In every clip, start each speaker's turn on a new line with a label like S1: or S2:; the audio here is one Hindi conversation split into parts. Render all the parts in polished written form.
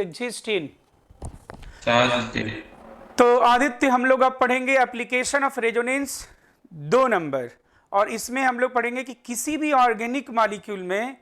S1: Exist in.
S2: चार्ज।
S1: तो आदित्य हम लोग अब पढ़ेंगे एप्लीकेशन ऑफ रेजोनेंस 2 नंबर, और इसमें हम लोग पढ़ेंगे कि किसी भी ऑर्गेनिक मॉलिक्यूल में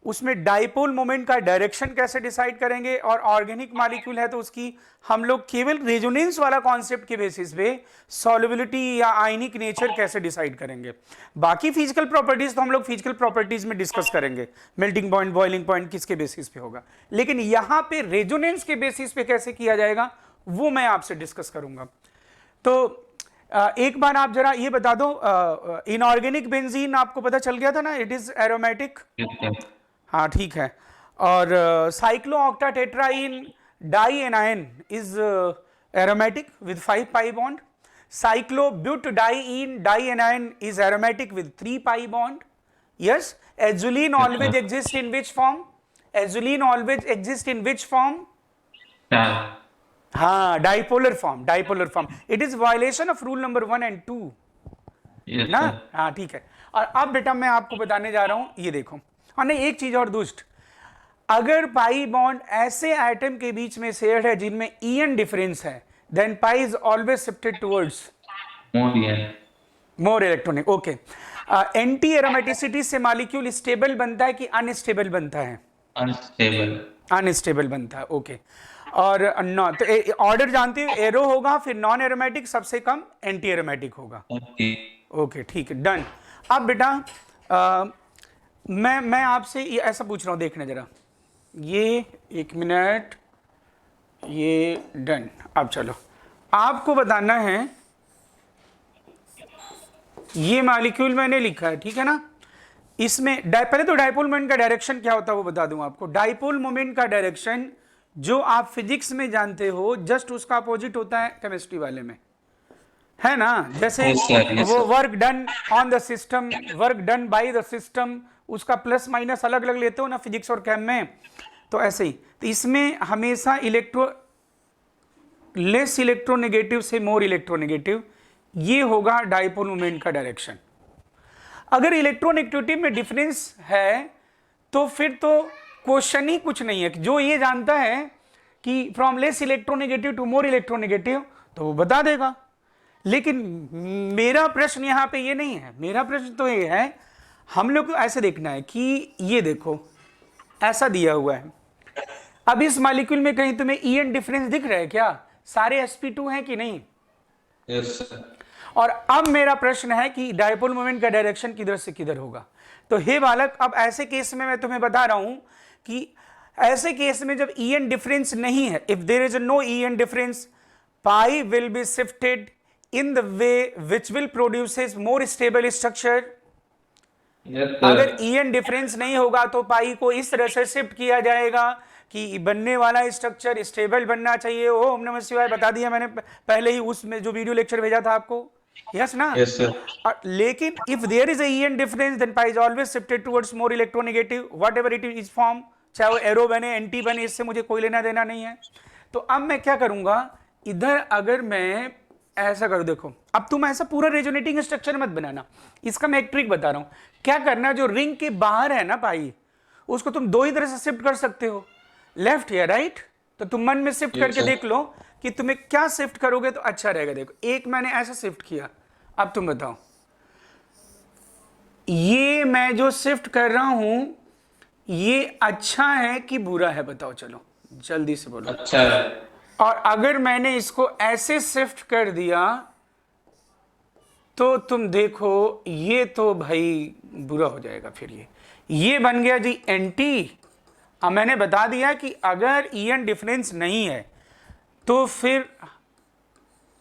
S1: उसमें डाइपोल मोमेंट का डायरेक्शन कैसे डिसाइड करेंगे, और ऑर्गेनिक मॉलिक्यूल है तो उसकी हम लोग केवल रेजोनेंस वाला कॉन्सेप्ट के बेसिस पे सॉल्युबिलिटी या आयनिक नेचर कैसे डिसाइड करेंगे। बाकी फिजिकल प्रॉपर्टीज तो हम लोग फिजिकल प्रॉपर्टीज में डिस्कस करेंगे, मेल्टिंग पॉइंट, बॉइलिंग पॉइंट किसके बेसिस पे होगा, लेकिन यहां पे रेजोनेंस के बेसिस पे कैसे किया जाएगा वो मैं आपसे डिस्कस करूंगा। तो एक बार आप जरा ये बता दो, इनऑर्गेनिक बेंजीन आपको पता चल गया था ना, इट इज एरोमेटिक। हाँ ठीक है। और cyclooctatetraene dianion is aromatic with 5 pi bond. Cyclobutadiene dianion is aromatic with 3 pi bond. Yes, azulene always exist in which form? Azulene always exist in which form? हाँ, dipolar form, dipolar form. It is violation of rule number 1 and 2 ना। हाँ ठीक है। और अब बेटा मैं आपको बताने जा रहा हूं, ये देखो, और नहीं एक चीज और दुष्ट, अगर पाई बॉन्ड ऐसे एटम के बीच में शेयर्ड है जिनमें ईएन डिफरेंस है, then pi is always shifted towards more electronic. Okay, anti aromaticity से मॉलिक्यूल स्टेबल बनता है कि अनस्टेबल बनता है?
S2: अनस्टेबल।
S1: अनस्टेबल बनता है। ओके, और नॉन, तो ऑर्डर जानते हो, एरो होगा, फिर नॉन एरोमेटिक, सबसे कम एंटी एरोमेटिक होगा। ओके ठीक है, डन। अब बेटा मैं आपसे ये ऐसा पूछ रहा हूं, देखना जरा, ये 1 मिनट, ये डन। अब चलो, आपको बताना है, ये मॉलिक्यूल मैंने लिखा है, ठीक है ना। इसमें पहले तो डाइपोल मोमेंट का डायरेक्शन क्या होता है वो बता दूं आपको। डाइपोल मोमेंट का डायरेक्शन जो आप फिजिक्स में जानते हो, जस्ट उसका अपोजिट होता है केमिस्ट्री वाले में, है ना। जैसे वो work done on the system, work done by the system, उसका प्लस माइनस अलग अलग लेते हो ना फिजिक्स और केम में, तो ऐसे ही। तो इसमें हमेशा लेस इलेक्ट्रोनेगेटिव से मोर इलेक्ट्रोनेगेटिव, ये होगा डाइपोल मोमेंट का डायरेक्शन। अगर इलेक्ट्रोनेगेटिविटी में डिफरेंस है तो फिर तो क्वेश्चन ही कुछ नहीं है। जो ये जानता है कि from less electronegative to more electronegative तो वो बता देगा। लेकिन मेरा प्रश्न यहां पे ये नहीं है, मेरा प्रश्न तो ये है, हम लोग को ऐसे देखना है कि ये देखो ऐसा दिया हुआ है, अब इस मॉलिक्यूल में कहीं तुम्हें ईएन डिफरेंस दिख रहा है क्या? सारे sp2 हैं कि नहीं?
S2: यस।
S1: और अब मेरा प्रश्न है कि डाइपोल मोमेंट का डायरेक्शन किधर से किधर होगा। तो हे बालक, अब ऐसे केस में मैं तुम्हें बता रहा हूं कि ऐसे केस में जब ईएन डिफरेंस नहीं है, if there is no EN difference, pi will be shifted in the way which will produces more stable structure। अगर ईएन डिफरेंस नहीं होगा तो पाई को इस तरह से शिफ्ट किया जाएगा कि बनने वाला स्ट्रक्चर स्टेबल बनना चाहिए। ओम नमः शिवाय बता दिया मैंने पहले ही उसमें जो वीडियो लेक्चर भेजा था आपको, यस ना।
S2: Yes sir.
S1: लेकिन if there is EN difference then pi is always shifted towards more electronegative whatever it is form, चाहे वो एरो बने एंटी बने, इससे मुझे कोई लेना देना नहीं है। तो अब मैं क्या करूंगा, इधर अगर मैं ऐसा करो, देखो अब तुम ऐसा पूरा रेजोनेटिंग स्ट्रक्चर मत बनाना, इसका मैं एक ट्रिक बता रहा हूं क्या करना। जो रिंग के बाहर है ना पाई, उसको तुम दो ही तरह से शिफ्ट कर सकते हो, लेफ्ट या राइट। तो तुम मन में शिफ्ट करके देख लो कि तुम्हें क्या शिफ्ट करोगे तो अच्छा रहेगा। देखो एक मैंने ऐसा शिफ्ट किया, अब तुम बताओ ये मैं जो शिफ्ट कर रहा हूं ये अच्छा है कि बुरा है? बताओ, चलो जल्दी से बोलो।
S2: अच्छा है।
S1: और अगर मैंने इसको ऐसे शिफ्ट कर दिया तो तुम देखो ये तो भाई बुरा हो जाएगा। फिर ये बन गया जी एंटी। अब मैंने बता दिया कि अगर ईएन डिफरेंस नहीं है तो फिर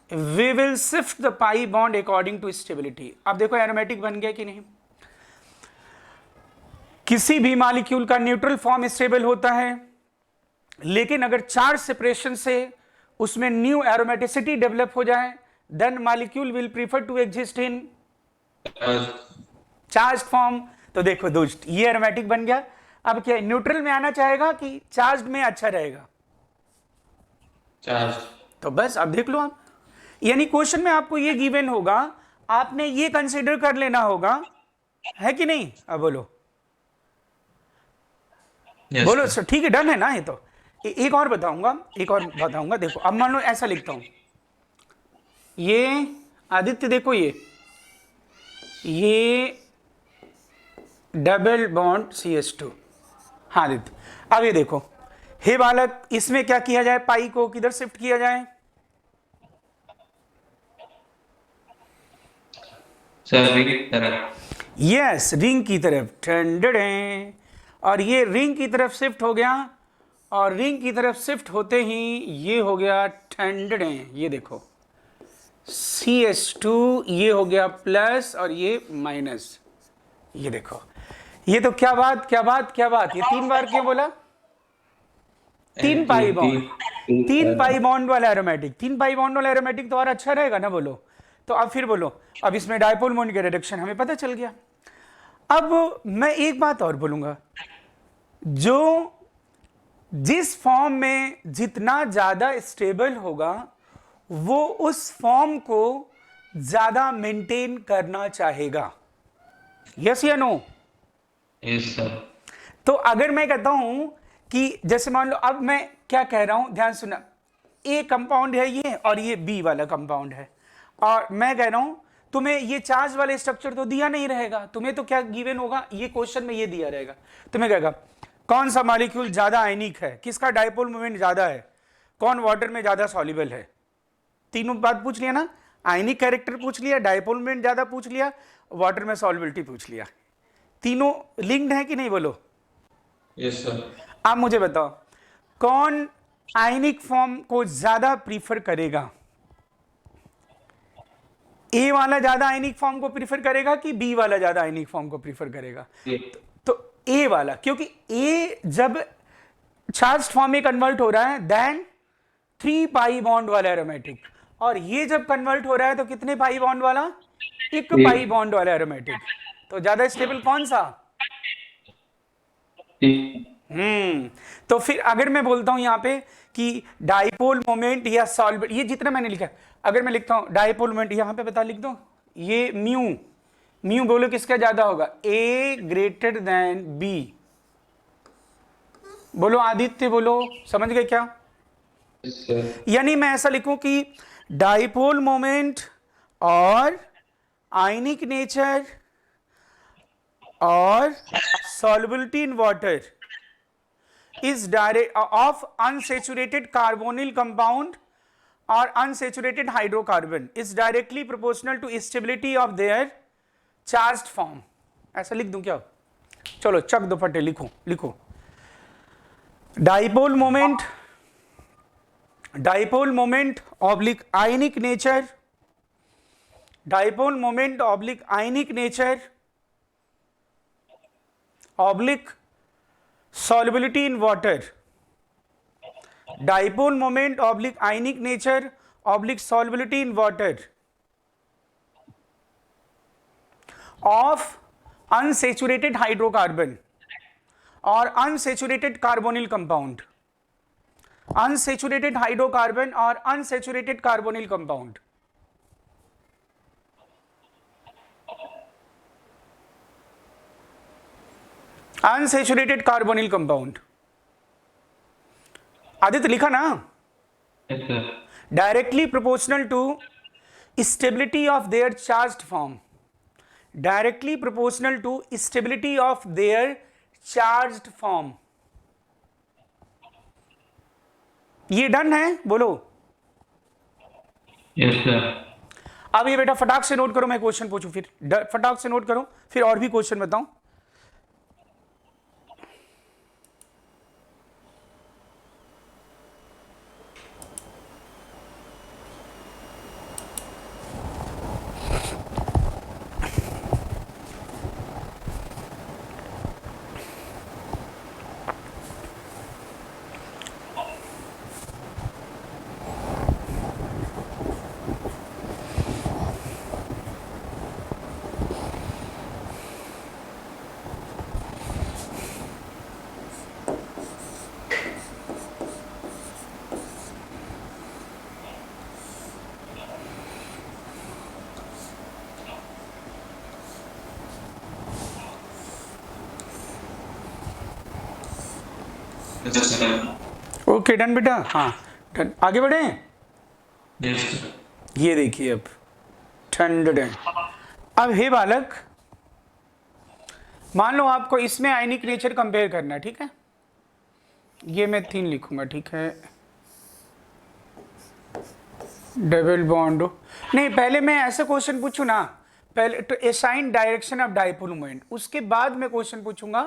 S1: we will shift the pi bond according to stability. अब देखो एरोमेटिक बन गया कि नहीं। किसी भी मॉलिक्यूल का न्यूट्रल फॉर्म स्टेबल होता है, लेकिन अगर चार्ज सेपरेशन से उसमें न्यू एरोमेटिसिटी डेवलप हो जाए then molecule will prefer to exist in charge form. तो देखो दोस्त, ये एरोमेटिक बन गया। अब क्या न्यूट्रल में आना चाहेगा कि चार्ज में अच्छा रहेगा?
S2: चार्ज।
S1: तो बस अब देख लो आप, यानी क्वेश्चन में आपको ये गिवन होगा, आपने ये कंसीडर कर लेना होगा, है कि नहीं? अब बोलो।
S2: yes,
S1: बोलो सर, ठीक है, डन है ना ये तो। एक और बताऊंगा, देखो अब मान लो ऐसा लिखता हूं, ये आदित्य देखो, ये डबल बॉन्ड CH2। हाँ आदित्य, अब ये देखो, हे बालक, इसमें क्या किया जाए, पाई को किधर शिफ्ट किया जाए?
S2: सर रिंग की तरफ।
S1: यस, रिंग की तरफ, ठंडड़े, और ये रिंग की तरफ शिफ्ट हो गया, और रिंग की तरफ शिफ्ट होते ही ये हो गया ठंडड़े, ये देखो CH2, ये हो गया प्लस और ये माइनस, ये देखो, ये तो क्या बात, क्या बात, क्या बात, ये 3 बार क्यों बोला? 3 पाई बॉन्ड, 3 पाई बॉन्ड वाला एरोमेटिक, 3 पाई बॉन्ड वाला एरोमेटिक तो और अच्छा रहेगा ना, बोलो। तो अब फिर बोलो, अब इसमें डायपोल मोमेंट का रिडक्शन हमें पता चल गया। अब मैं एक बात और बोलूंगा, जो जिस फॉर्म में जितना ज्यादा स्टेबल होगा वो उस फॉर्म को ज्यादा मेंटेन करना चाहेगा, यस या नो?
S2: Yes sir.
S1: तो अगर मैं कहता हूं कि जैसे मान लो, अब मैं क्या कह रहा हूं, ध्यान सुना, ए कंपाउंड है ये और ये बी वाला कंपाउंड है, और मैं कह रहा हूं तुम्हें ये चार्ज वाले स्ट्रक्चर तो दिया नहीं रहेगा, तुम्हें तो क्या गिवन होगा, ये क्वेश्चन में ये दिया रहेगा, तुम्हें कहेगा कौन सा मॉलिक्यूल ज्यादा आयनिक है, किसका डायपोल मोमेंट ज्यादा है, कौन वाटर में ज्यादा सॉल्युबल है, तीनों बात पूछ लिया ना, आयनिक कैरेक्टर पूछ लिया, डायपोल मोमेंट ज्यादा पूछ लिया, वाटर में सॉल्युबिलिटी पूछ लिया, तीनों लिंक्ड है कि नहीं, बोलो।
S2: Yes sir.
S1: आप मुझे बताओ, कौन आयनिक फॉर्म को ज्यादा प्रीफर करेगा, ए वाला ज्यादा आयनिक फॉर्म को प्रीफर करेगा कि बी वाला ज्यादा आयनिक फॉर्म को प्रीफर करेगा? तो ए वाला, क्योंकि ए जब चार्ज फॉर्म में कन्वर्ट हो रहा है देन 3 पाई बॉन्ड वाला एरोमेटिक, और ये जब कन्वर्ट हो रहा है तो कितने पाई बॉन्ड वाला, 1 पाई बॉन्ड वाला एरोमेटिक, तो ज्यादा स्टेबल कौन सा? तो फिर अगर मैं बोलता हूं यहां पे कि डाइपोल मोमेंट या सॉल्वेंट, ये जितना मैंने लिखा है, अगर मैं लिखता हूं डाइपोल मोमेंट, यहां पे बता लिख दो, ये म्यू बोलो किसका ज्यादा होगा, ए ग्रेटर देन बी, बोलो आदित्य, बोलो, समझ गए क्या? यानी मैं ऐसा लिखूं कि डाइपोल मोमेंट और आयनिक नेचर और solubility in water is direct of unsaturated carbonyl compound or unsaturated hydrocarbon is directly proportional to stability of their charged form। ऐसा लिख दूं क्या? चलो चक दो फटे, लिखो dipole moment oblique ionic nature, dipole moment oblique ionic nature oblique solubility in water, dipole moment oblique ionic nature oblique solubility in water of unsaturated hydrocarbon or unsaturated carbonyl compound, unsaturated hydrocarbon or unsaturated carbonyl compound। Unsaturated carbonyl compound, Aditya लिखा ना? Directly proportional to stability of their charged form, directly proportional to stability of their charged form, ये डन है, बोलो।
S2: Yes sir.
S1: अब ये बेटा फटाक से नोट करो, मैं क्वेश्चन पूछूं, फिर फटाक से नोट करो, फिर और भी क्वेश्चन बताऊं। ओके डन बेटा, हाँ डन, आगे बढ़े।
S2: Yes sir.
S1: ये देखिए अब ठंड। अब हे बालक, मान लो आपको इसमें आयनिक नेचर कंपेयर करना है, ठीक है। ये मैं 3 लिखूंगा, ठीक है। डबल बॉन्ड, नहीं पहले मैं ऐसा क्वेश्चन पूछूं ना, पहले तो assign direction of dipole moment, उसके बाद मैं क्वेश्चन पूछूंगा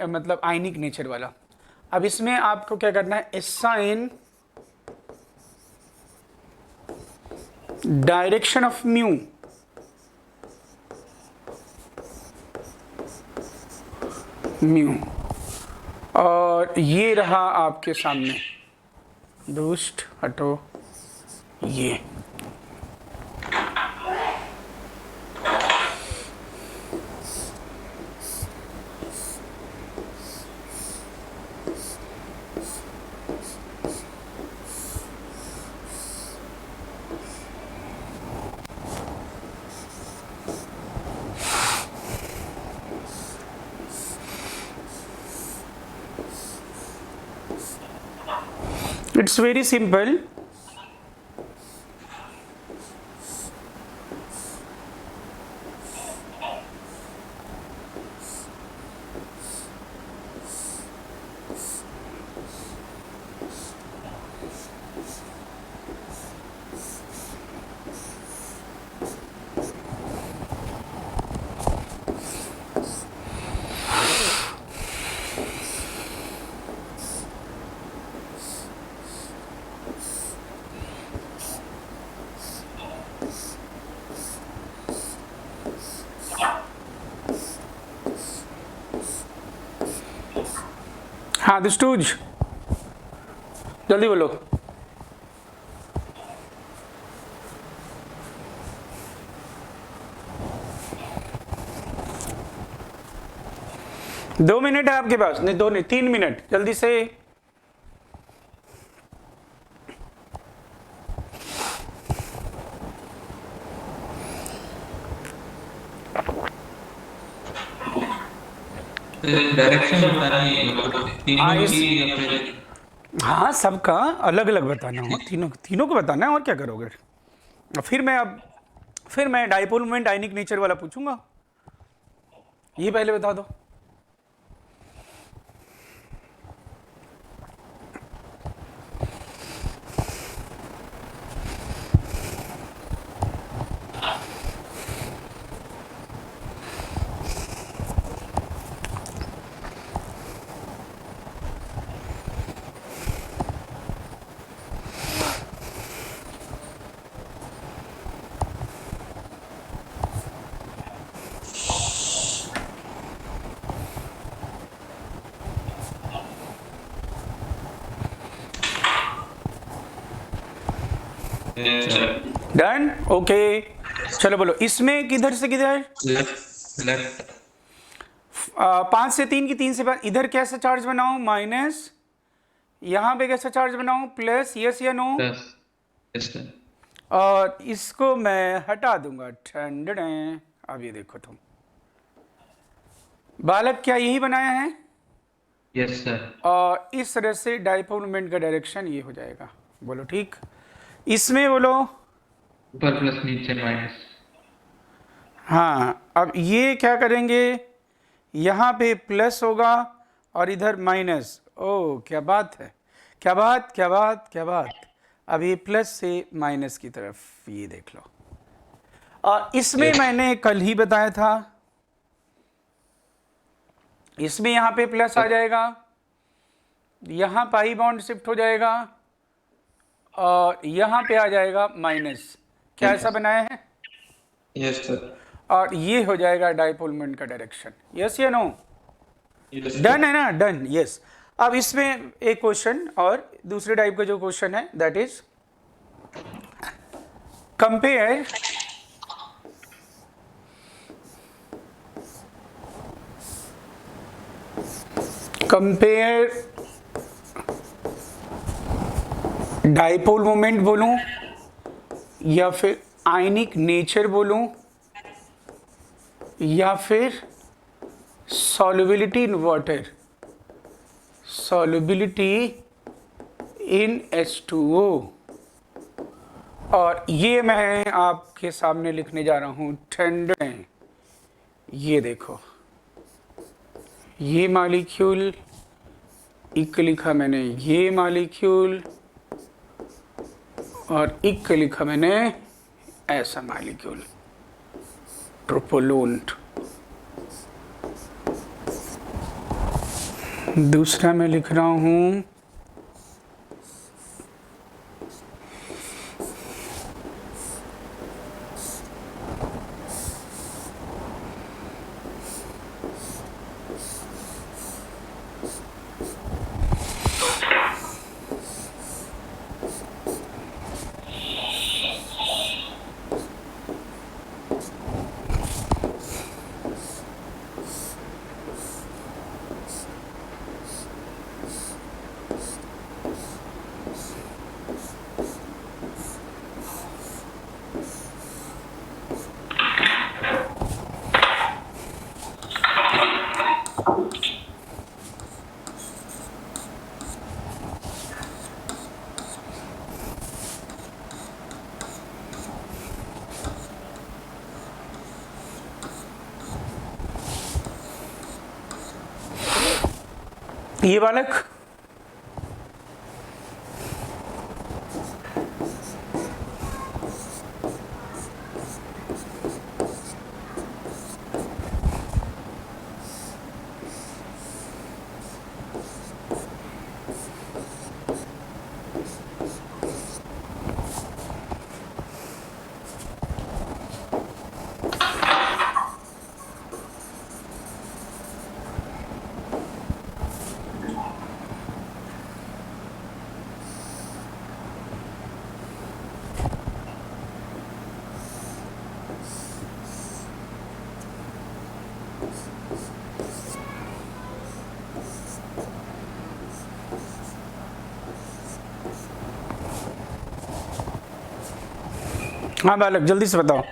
S1: मतलब आयनिक नेचर वाला। अब इसमें आपको क्या करना है, असाइन डायरेक्शन ऑफ म्यू, और ये रहा आपके सामने, दुष्ट हटो ये। It's very simple. हाँ दुष्टूज, जल्दी बोलो। दो मिनट है आपके पास, नहीं 2 नहीं 3 मिनट, जल्दी से।
S2: डायरेक्शन बतानी मतलब तीनों की या फिर?
S1: हाँ सबका अलग अलग बताना हो, तीनों को बताना है, और क्या करोगे। फिर मैं डाइपोल मोमेंट आयनिक नेचर वाला पूछूंगा, ये पहले बता दो। Done, okay. चलो बोलो, इसमें किधर से किधर?
S2: लेफ्ट
S1: 5 से 3 की 3 से 5, इधर कैसा चार्ज बनाऊं, माइनस, यहां पे कैसा चार्ज बनाऊं, प्लस, यस या नो।
S2: प्लस। Yes sir.
S1: और इसको मैं हटा दूंगा, ठंड। अब ये देखो तुम बालक, क्या यही बनाया है?
S2: Yes sir.
S1: और इस तरह से डाइपोल मोमेंट का डायरेक्शन ये हो जाएगा, बोलो ठीक। इसमें बोलो,
S2: ऊपर प्लस नीचे माइनस।
S1: हाँ अब ये क्या करेंगे, यहाँ पे प्लस होगा और इधर माइनस। ओ क्या बात है, क्या बात क्या बात क्या बात। अब ये प्लस से माइनस की तरफ, ये देख लो। और इसमें मैंने कल ही बताया था, इसमें यहाँ पे प्लस आ जाएगा, यहाँ पाई बॉन्ड शिफ्ट हो जाएगा, और यहाँ पे आ जाएगा माइनस। क्या ऐसा बनाया है?
S2: Yes sir.
S1: और ये हो जाएगा डाइपोल मोमेंट का डायरेक्शन, यस या नो। डन है ना, डन, यस। अब इसमें एक क्वेश्चन और दूसरे टाइप का जो क्वेश्चन है, that is compare dipole moment बोलूं या फिर आयनिक नेचर बोलूं या फिर solubility in water, solubility NH2O, और ये मैं आपके सामने लिखने जा रहा हूं ठंडे। ये देखो, ये मॉलिक्यूल, इक लिखा मैंने ये मॉलिक्यूल, और इक लिखा मैंने ऐसा मॉलिक्यूल, ट्रोपोलोन। दूसरा मैं लिख रहा हूं ये बालक, हाँ बालक जल्दी से बताओ।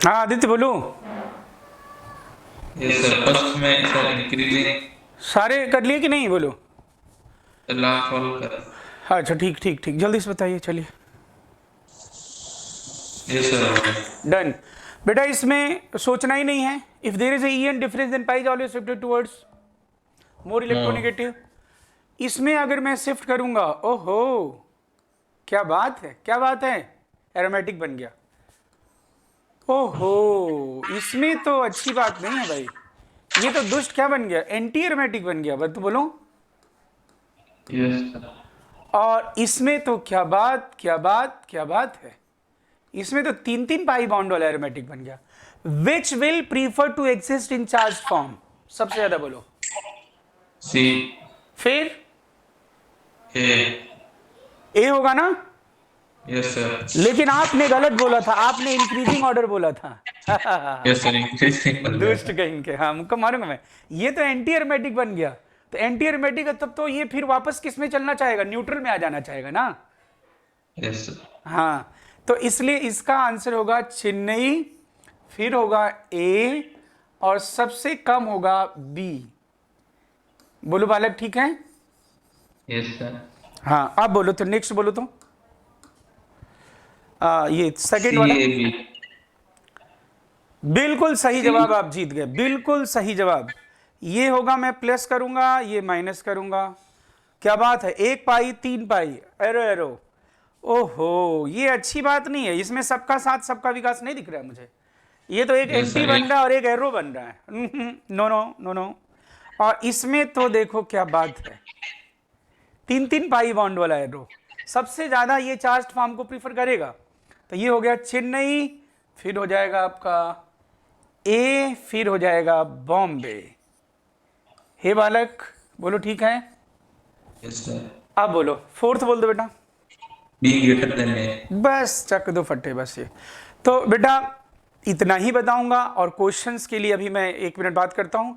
S1: हाँ आदित्य बोलो।
S2: यस सर, फर्स्ट में सर इंक्रीजिंग
S1: सारे कर लिए कि नहीं, बोलो।
S2: लास्ट ऑल कर।
S1: अच्छा ठीक ठीक ठीक, जल्दी से बताइए, चलिए।
S2: Yes sir.
S1: डन। बेटा इसमें सोचना ही नहीं है। If there is a EN difference then pi is always shifted towards more electronegative. इसमें अगर मैं शिफ्ट करूंगा, ओहो क्या बात है, क्या बात है, एरोमेटिक बन गया। ओहो, इसमें तो अच्छी बात नहीं है भाई, ये तो दुष्ट क्या बन गया, एंटी एरोमेटिक बन गया। बस तो बोलो।
S2: Yes sir.
S1: और इसमें तो क्या बात क्या बात क्या बात है, इसमें तो 3 पाई बॉन्ड वाला एरोमेटिक बन गया। Which will prefer to exist in charge form, सबसे ज्यादा बोलो।
S2: सी।
S1: फिर
S2: ए
S1: होगा ना।
S2: Yes sir.
S1: लेकिन आपने गलत बोला था, आपने इंक्रीजिंग ऑर्डर बोला था।
S2: यस सर, इंक्रीजिंग बन गया।
S1: दुष्ट कहीं के, हाँ मुझको मारूंगा मैं। ये तो एंटी एरोमेटिक बन गया, तो एंटी एरोमेटिक है तब तो ये फिर वापस किस में चलना चाहेगा, न्यूट्रल में आ जाना चाहेगा ना।
S2: Yes sir.
S1: हाँ, तो इसलिए इसका आंसर होगा चेन्नई, फिर होगा ए, और सबसे कम होगा बी। बोलो बालक, ठीक है।
S2: Yes sir.
S1: हाँ अब बोलो तो, नेक्स्ट बोलो तो। ये सेकंड वाला
S2: CAB।
S1: बिल्कुल सही जवाब, आप जीत गए, बिल्कुल सही जवाब। ये होगा, मैं प्लस करूंगा, ये माइनस करूंगा। क्या बात है, 1 पाई 3 पाई, एरो एरो। ओहो, ये अच्छी बात नहीं है, इसमें सबका साथ सबका विकास नहीं दिख रहा है मुझे। ये तो एक
S2: Yes,
S1: एंटी
S2: sir,
S1: बन रहा है और एक एरो बन रहा है। No no no no. और इसमें तो देखो क्या बात है, 3 पाई बॉन्ड वाला एरो सबसे ज्यादा ये चार्ज फॉर्म को प्रीफर करेगा। तो ये हो गया चेन्नई, फिर हो जाएगा आपका ए, फिर हो जाएगा बॉम्बे। हे बालक बोलो, ठीक है।
S2: Yes sir.
S1: अब बोलो, फोर्थ बोल दो बेटा।
S2: बी ग्रेटर देन ए।
S1: बस चक दो फट्टे बस ये। तो बेटा इतना ही बताऊंगा और क्वेश्चंस के लिए अभी मैं 1 मिनट बात करता हूं,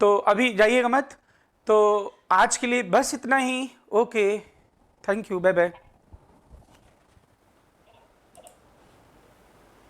S1: तो अभी जाइएगा मत। तो आज के लिए बस इतना ही। Okay, thank you, bye bye.